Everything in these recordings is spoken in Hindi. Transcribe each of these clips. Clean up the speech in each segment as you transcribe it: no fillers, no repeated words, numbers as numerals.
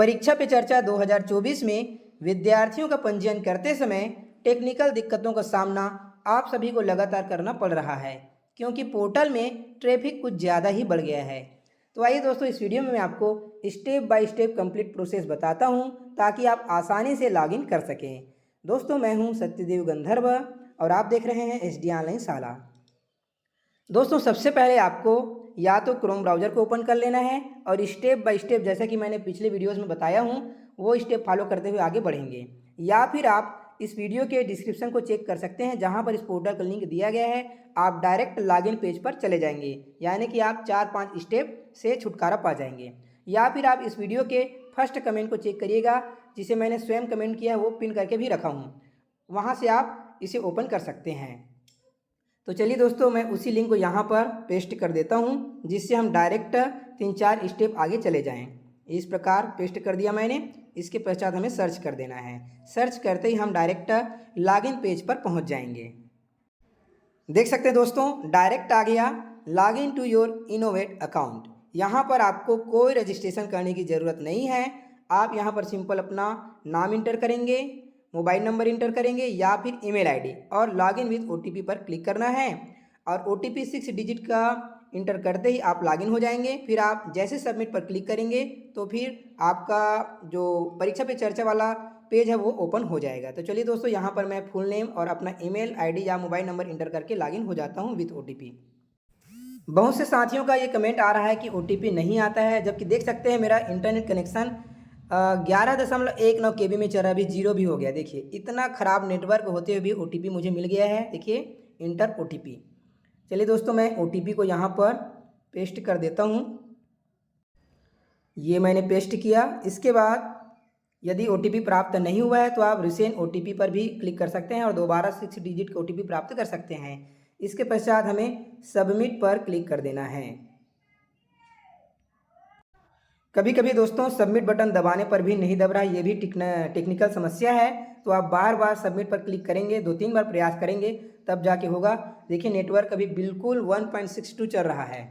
परीक्षा पे चर्चा 2024 में विद्यार्थियों का पंजीयन करते समय टेक्निकल दिक्कतों का सामना आप सभी को लगातार करना पड़ रहा है, क्योंकि पोर्टल में ट्रैफिक कुछ ज़्यादा ही बढ़ गया है। तो आइए दोस्तों, इस वीडियो में मैं आपको step by step complete process बताता हूं ताकि आप आसानी से लॉगिन कर सकें। दोस्तों, मैं हूं सत्यदेव गंधर्व और आप देख रहे हैं SD ऑनलाइन शाला। दोस्तों, सबसे पहले आपको या तो क्रोम ब्राउज़र को ओपन कर लेना है और स्टेप बाय स्टेप, जैसा कि मैंने पिछले वीडियोस में बताया हूँ, वो स्टेप फॉलो करते हुए आगे बढ़ेंगे। या फिर आप इस वीडियो के डिस्क्रिप्शन को चेक कर सकते हैं, जहाँ पर इस पोर्टल का लिंक दिया गया है। आप डायरेक्ट लॉगिन पेज पर चले जाएंगे, यानी कि आप 4-5 स्टेप से छुटकारा पा जाएंगे। या फिर आप इस वीडियो के फर्स्ट कमेंट को चेक करिएगा, जिसे मैंने स्वयं कमेंट किया है, वो पिन करके भी रखा हूँ, वहाँ से आप इसे ओपन कर सकते हैं। तो चलिए दोस्तों, मैं उसी लिंक को यहाँ पर पेस्ट कर देता हूँ, जिससे हम डायरेक्ट 3-4 स्टेप आगे चले जाएं। इस प्रकार पेस्ट कर दिया मैंने। इसके पश्चात हमें सर्च कर देना है। सर्च करते ही हम डायरेक्ट लॉगिन पेज पर पहुँच जाएंगे। देख सकते हैं दोस्तों, डायरेक्ट आ गया login to your innovate account. यहाँ पर आपको कोई रजिस्ट्रेशन करने की ज़रूरत नहीं है। आप यहाँ पर सिंपल अपना नाम इंटर करेंगे, मोबाइल नंबर इंटर करेंगे या फिर ईमेल आईडी और लॉगिन विद OTP पर क्लिक करना है। और OTP 6 डिजिट का इंटर करते ही आप लॉगिन हो जाएंगे। फिर आप जैसे सबमिट पर क्लिक करेंगे तो फिर आपका जो परीक्षा पे चर्चा वाला पेज है वो ओपन हो जाएगा। तो चलिए दोस्तों, यहाँ पर मैं फुल नेम और अपना ईमेल आईडी या मोबाइल नंबर इंटर करके लॉगिन हो जाता हूँ विद OTP। बहुत से साथियों का ये कमेंट आ रहा है कि OTP नहीं आता है, जबकि देख सकते हैं मेरा इंटरनेट कनेक्शन 11.19 KB में चल रहा है, अभी 0 भी हो गया। देखिए, इतना ख़राब नेटवर्क होते हुए भी OTP मुझे मिल गया है। देखिए, इंटर OTP। चलिए दोस्तों, मैं OTP को यहाँ पर पेस्ट कर देता हूँ। ये मैंने पेस्ट किया। इसके बाद यदि OTP प्राप्त नहीं हुआ है तो आप रिसेंड OTP पर भी क्लिक कर सकते हैं और दोबारा 6 डिजिट का OTP प्राप्त कर सकते हैं। इसके पश्चात हमें सबमिट पर क्लिक कर देना है। कभी कभी दोस्तों सबमिट बटन दबाने पर भी नहीं दब रहा, ये भी टेक्निकल समस्या है। तो आप बार बार सबमिट पर क्लिक करेंगे, 2-3 बार प्रयास करेंगे, तब जाके होगा। देखिए, नेटवर्क अभी बिल्कुल 1.62 चल रहा है।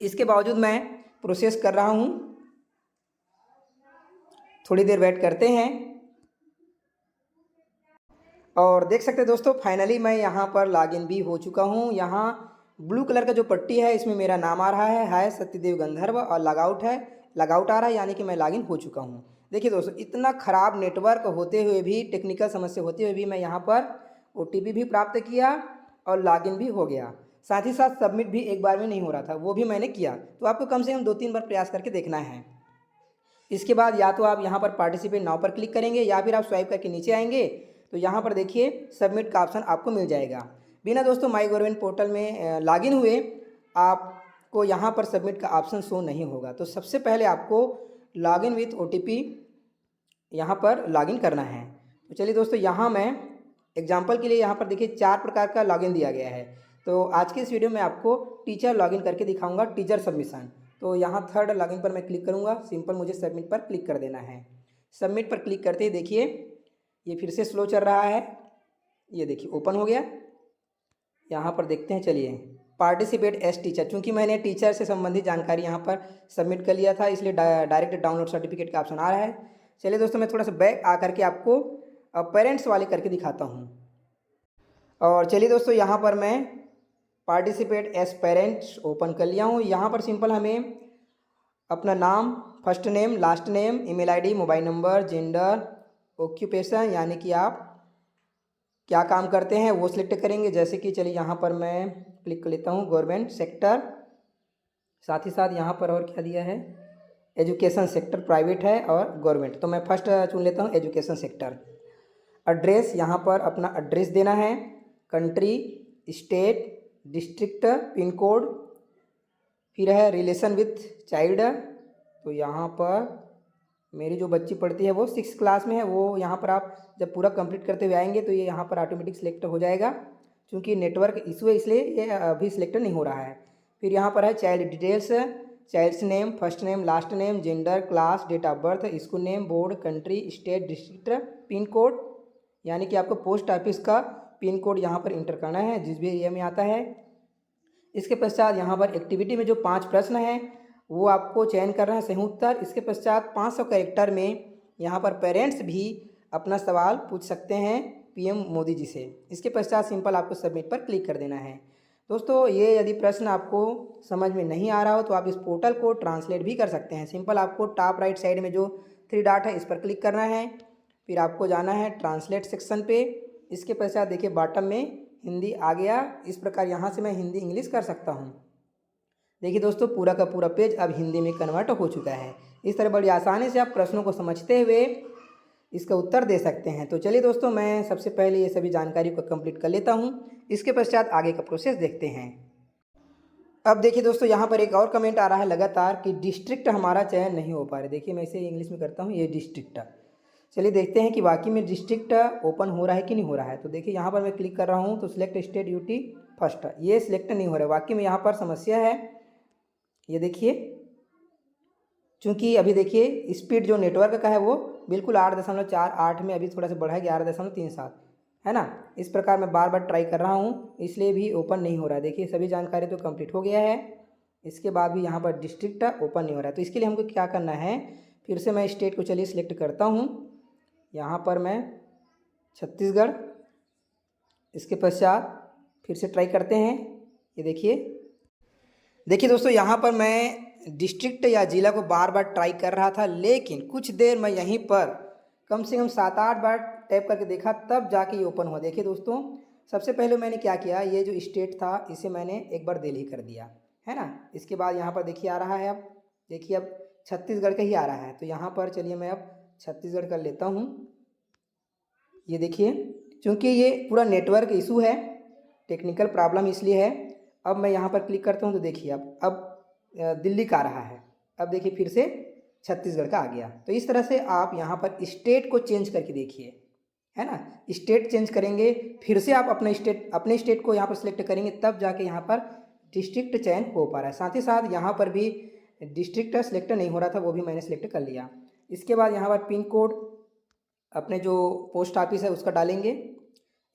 इसके बावजूद मैं प्रोसेस कर रहा हूँ। थोड़ी देर वेट करते हैं और देख सकते हैं दोस्तों, फाइनली मैं यहाँ पर लॉगिन भी हो चुका हूँ। यहाँ ब्लू कलर का जो पट्टी है, इसमें मेरा नाम आ रहा है, हाय सत्यदेव गंधर्व, और लॉगआउट है, लॉगआउट आ रहा है, यानी कि मैं लॉगिन हो चुका हूँ। देखिए दोस्तों, इतना ख़राब नेटवर्क होते हुए भी, टेक्निकल समस्या होते हुए भी मैं यहाँ पर OTP भी प्राप्त किया और लॉगिन भी हो गया। साथ ही साथ सबमिट भी एक बार में नहीं हो रहा था, वो भी मैंने किया। तो आपको कम से कम 2-3 बार प्रयास करके देखना है। इसके बाद या तो आप यहाँ पर पार्टिसिपेट नाउ पर क्लिक करेंगे या फिर आप स्वाइप करके नीचे आएंगे तो यहाँ पर देखिए सबमिट का ऑप्शन आपको मिल जाएगा। बिना दोस्तों माई गवर्नमेंट पोर्टल में लॉगिन हुए आपको यहाँ पर सबमिट का ऑप्शन शो नहीं होगा। तो सबसे पहले आपको लॉगिन विथ OTP यहाँ पर लॉगिन करना है। तो चलिए दोस्तों, यहाँ मैं एग्जाम्पल के लिए यहाँ पर देखिए 4 प्रकार का लॉगिन दिया गया है। तो आज के इस वीडियो में आपको टीचर लॉगिन करके दिखाऊंगा, टीचर सबमिशन। तो यहाँ थर्ड लॉगिन पर मैं क्लिक करूँगा, सिंपल मुझे सबमिट पर क्लिक कर देना है। सबमिट पर क्लिक करते ही देखिए ये फिर से स्लो चल रहा है। ये देखिए ओपन हो गया। यहाँ पर देखते हैं, चलिए पार्टिसिपेट एज टीचर, चूँकि मैंने टीचर से संबंधित जानकारी यहाँ पर सबमिट कर लिया था, इसलिए डायरेक्ट डाउनलोड सर्टिफिकेट का ऑप्शन आ रहा है। चलिए दोस्तों, मैं थोड़ा सा बैक आकर के आपको पेरेंट्स वाले करके दिखाता हूँ। और चलिए दोस्तों, यहाँ पर मैं पार्टिसिपेट एज पेरेंट्स ओपन कर लिया हूँ। यहाँ पर सिंपल हमें अपना नाम, first name, last name, email ID, mobile number, gender, occupation, यानी कि आप क्या काम करते हैं वो सिलेक्ट करेंगे। जैसे कि चलिए यहाँ पर मैं क्लिक कर लेता हूँ गवर्नमेंट सेक्टर। साथ ही साथ यहाँ पर और क्या दिया है, एजुकेशन सेक्टर, प्राइवेट है और गवर्नमेंट। तो मैं फर्स्ट चुन लेता हूँ एजुकेशन सेक्टर। एड्रेस, यहाँ पर अपना एड्रेस देना है, country, state, district, pin code, फिर है रिलेशन विथ चाइल्ड। तो यहाँ पर मेरी जो बच्ची पढ़ती है वो 6th क्लास में है, वो यहाँ पर आप जब पूरा कंप्लीट करते हुए आएंगे तो ये यहाँ पर ऑटोमेटिक सिलेक्ट हो जाएगा। क्योंकि नेटवर्क इशू है इसलिए ये अभी सिलेक्ट नहीं हो रहा है। फिर यहाँ पर है child details, child's name, first name, last name, gender, class, date of birth, school name, board, country, state, district, pin code, यानी कि आपको पोस्ट ऑफिस का पिन कोड यहाँ पर इंटर करना है जिस भी एरिया में आता है। इसके पश्चात यहाँ पर एक्टिविटी में जो 5 प्रश्न हैं वो आपको चयन करना है सही उत्तर। इसके पश्चात 500 कैरेक्टर में यहाँ पर पेरेंट्स भी अपना सवाल पूछ सकते हैं पीएम मोदी जी से। इसके पश्चात सिंपल आपको सबमिट पर क्लिक कर देना है। दोस्तों ये यदि प्रश्न आपको समझ में नहीं आ रहा हो तो आप इस पोर्टल को ट्रांसलेट भी कर सकते हैं। सिंपल आपको टॉप राइट साइड में जो 3 डॉट है इस पर क्लिक करना है, फिर आपको जाना है ट्रांसलेट सेक्शन पे। इसके पश्चात देखिए बॉटम में हिंदी आ गया। इस प्रकार यहाँ से मैं हिंदी इंग्लिश कर सकता हूँ। देखिए दोस्तों पूरा का पूरा पेज अब हिंदी में कन्वर्ट हो चुका है। इस तरह बड़ी आसानी से आप प्रश्नों को समझते हुए इसका उत्तर दे सकते हैं। तो चलिए दोस्तों मैं सबसे पहले ये सभी जानकारी को कंप्लीट कर लेता हूँ, इसके पश्चात आगे का प्रोसेस देखते हैं। अब देखिए दोस्तों यहाँ पर एक और कमेंट आ रहा है लगातार कि डिस्ट्रिक्ट हमारा चयन नहीं हो पा रहा। देखिए मैं इसे इंग्लिश में करता हूँ, ये डिस्ट्रिक्ट। चलिए देखते हैं कि वाकई में डिस्ट्रिक्ट ओपन हो रहा है कि नहीं हो रहा है। तो देखिए यहाँ पर मैं क्लिक कर रहा हूँ तो सिलेक्ट स्टेट यूटी फर्स्ट, ये सिलेक्ट नहीं हो रहा है। वाकई में यहाँ पर समस्या है। ये देखिए चूँकि अभी देखिए स्पीड जो नेटवर्क का है वो बिल्कुल 8.48 में अभी थोड़ा सा बढ़ा है 11.37 है ना। इस प्रकार मैं बार बार ट्राई कर रहा हूँ, इसलिए भी ओपन नहीं हो रहा है। देखिए सभी जानकारी तो कंप्लीट हो गया है, इसके बाद भी यहाँ पर डिस्ट्रिक्ट ओपन नहीं हो रहा है। तो इसके लिए हमको क्या करना है, फिर से मैं स्टेट को चलिए सिलेक्ट करता हूँ। यहाँ पर मैं छत्तीसगढ़, इसके पश्चात फिर से ट्राई करते हैं। ये देखिए दोस्तों यहाँ पर मैं डिस्ट्रिक्ट या ज़िला को बार बार ट्राई कर रहा था, लेकिन कुछ देर मैं यहीं पर कम से कम 7-8 बार टैप करके देखा तब जाके ये ओपन हुआ। देखिए दोस्तों सबसे पहले मैंने क्या किया, ये जो स्टेट था इसे मैंने एक बार दिल्ली कर दिया है ना। इसके बाद यहाँ पर देखिए आ रहा है, अब देखिए अब छत्तीसगढ़ का ही आ रहा है। तो यहाँ पर चलिए मैं अब छत्तीसगढ़ कर लेता हूँ। ये देखिए चूँकि ये पूरा नेटवर्क इशू है, टेक्निकल प्रॉब्लम इसलिए है। अब मैं यहाँ पर क्लिक करता हूँ तो देखिए अब दिल्ली का आ रहा है। अब देखिए फिर से छत्तीसगढ़ का आ गया। तो इस तरह से आप यहाँ पर स्टेट को चेंज करके देखिए है ना। स्टेट चेंज करेंगे, फिर से आप अपने स्टेट को यहाँ पर सिलेक्ट करेंगे, तब जाके यहाँ पर डिस्ट्रिक्ट चयन हो पा रहा है। साथ ही साथ यहाँ पर भी डिस्ट्रिक्ट सेलेक्ट नहीं हो रहा था, वो भी मैंने सेलेक्ट कर लिया। इसके बाद यहाँ पर पिन कोड अपने जो पोस्ट ऑफिस है उसका डालेंगे।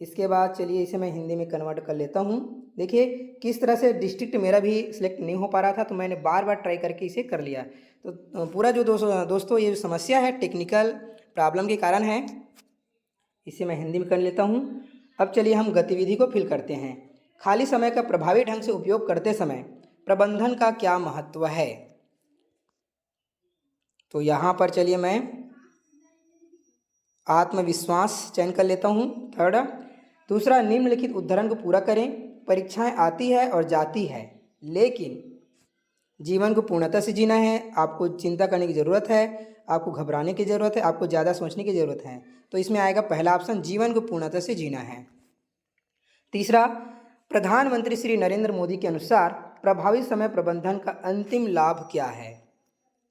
इसके बाद चलिए इसे मैं हिंदी में कन्वर्ट कर लेता हूँ। देखिए किस तरह से डिस्ट्रिक्ट मेरा भी सिलेक्ट नहीं हो पा रहा था, तो मैंने बार बार ट्राई करके इसे कर लिया। तो पूरा जो दोस्तों ये जो समस्या है टेक्निकल प्रॉब्लम के कारण है। इसे मैं हिंदी में कर लेता हूँ। अब चलिए हम गतिविधि को फिल करते हैं। खाली समय का प्रभावी ढंग से उपयोग करते समय प्रबंधन का क्या महत्व है। तो यहाँ पर चलिए मैं आत्मविश्वास चयन कर लेता हूँ, थर्ड। दूसरा, निम्नलिखित उद्धरण को पूरा करें। परीक्षाएं आती है और जाती है, लेकिन जीवन को पूर्णतः से जीना है। आपको चिंता करने की ज़रूरत है, आपको घबराने की ज़रूरत है, आपको ज़्यादा सोचने की ज़रूरत है। तो इसमें आएगा पहला ऑप्शन, जीवन को पूर्णतः से जीना है। तीसरा, प्रधानमंत्री श्री नरेंद्र मोदी के अनुसार प्रभावी समय प्रबंधन का अंतिम लाभ क्या है।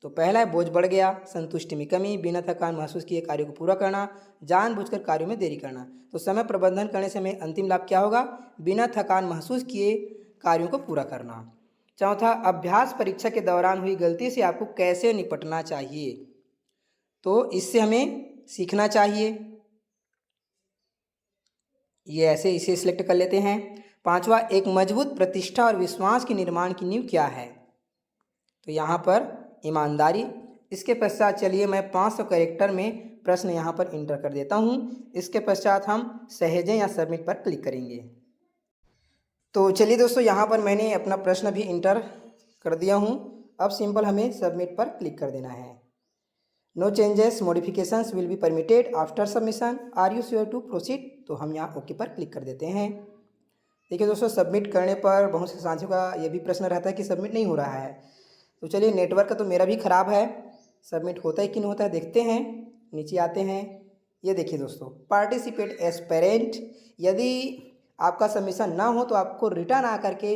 तो पहला है बोझ बढ़ गया, संतुष्टि में कमी, बिना थकान महसूस किए कार्य को पूरा करना, जानबूझकर कार्यों में देरी करना। तो समय प्रबंधन करने से हमें अंतिम लाभ क्या होगा, बिना थकान महसूस किए कार्यों को पूरा करना। चौथा, अभ्यास परीक्षा के दौरान हुई गलती से आपको कैसे निपटना चाहिए। तो इससे हमें सीखना चाहिए, ये ऐसे इसे सिलेक्ट कर लेते हैं। पांचवा, एक मजबूत प्रतिष्ठा और विश्वास के निर्माण की नींव क्या है। तो यहाँ पर ईमानदारी। इसके पश्चात चलिए मैं 500 कैरेक्टर में प्रश्न यहाँ पर इंटर कर देता हूँ। इसके पश्चात हम सहेजें या सबमिट पर क्लिक करेंगे। तो चलिए दोस्तों यहाँ पर मैंने अपना प्रश्न भी इंटर कर दिया हूँ। अब सिंपल हमें सबमिट पर क्लिक कर देना है। No changes modifications will be permitted after submission, are you sure to proceed. तो हम यहाँ ओके पर क्लिक कर देते हैं। देखिए दोस्तों सबमिट करने पर बहुत से साथियों का ये भी प्रश्न रहता है कि सबमिट नहीं हो रहा है। तो चलिए नेटवर्क का तो मेरा भी ख़राब है, सबमिट होता है कि नहीं होता है देखते हैं। नीचे आते हैं, ये देखिए दोस्तों पार्टिसिपेट एज पेरेंट। यदि आपका सबमिशन ना हो तो आपको रिटर्न आकर के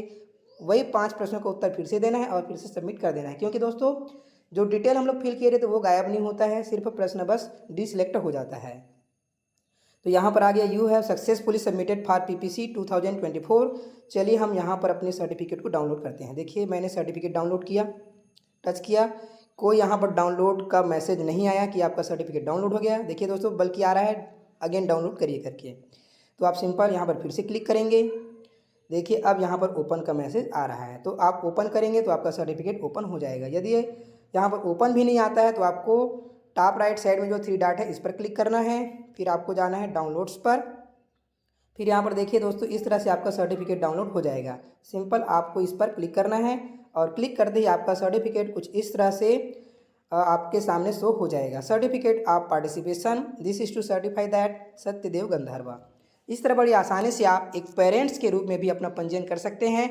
वही 5 प्रश्नों का उत्तर फिर से देना है और फिर से सबमिट कर देना है। क्योंकि दोस्तों जो डिटेल हम लोग फिल किए रहे थे वो गायब नहीं होता है, सिर्फ प्रश्न बस डिसलेक्ट हो जाता है। तो यहाँ पर आ गया you have successfully submitted for PPC 2024। चलिए हम यहाँ पर अपने सर्टिफिकेट को डाउनलोड करते हैं। देखिए मैंने सर्टिफिकेट डाउनलोड किया, टच किया, कोई यहाँ पर डाउनलोड का मैसेज नहीं आया कि आपका सर्टिफिकेट डाउनलोड हो गया। देखिए दोस्तों बल्कि आ रहा है अगेन डाउनलोड करिए करके। तो आप सिंपल यहाँ पर फिर से क्लिक करेंगे। देखिए अब यहाँ पर ओपन का मैसेज आ रहा है, तो आप ओपन करेंगे तो आपका सर्टिफिकेट ओपन हो जाएगा। यदि ये यहाँ पर ओपन भी नहीं आता है तो आपको टॉप राइट साइड में जो 3 डॉट है इस पर क्लिक करना है, फिर आपको जाना है डाउनलोड्स पर। फिर यहाँ पर देखिए दोस्तों, इस तरह से आपका सर्टिफिकेट डाउनलोड हो जाएगा। सिंपल आपको इस पर क्लिक करना है और क्लिक करते ही आपका सर्टिफिकेट कुछ इस तरह से आपके सामने शो हो जाएगा। Certificate of participation, this is to certify that Satyadev Gandharva. इस तरह बड़ी आसानी से आप एक पेरेंट्स के रूप में भी अपना पंजीयन कर सकते हैं।